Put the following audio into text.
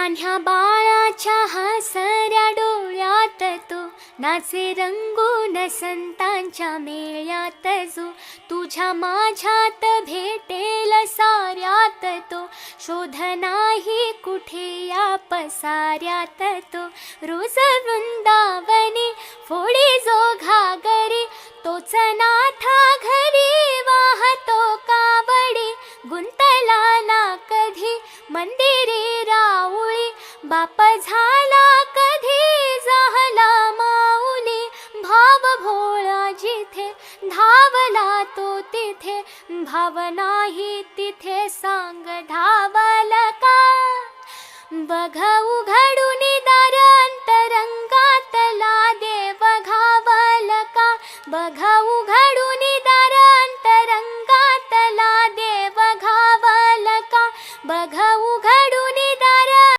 लहान्या बाळाच्या हसऱ्या डोळ्यात तो नाचे रंगून संतांच्या मेळ्यात जो. तुझ्या माझ्यात भेटेल साऱ्यात तो, शोध नाही कुठे या पसाऱ्यात तो. रोज वृंदावनी फोडी जो घागरी, तोच नाथा घरी वाहतो कावडी. गुंतला ना कधी मंदिरी राऊळी, बाप झाला कधी झाला माऊली. भाव भोळा जिथे धावला तो तिथे, भाव नाही तिथे सांग धावल का. बघ उघड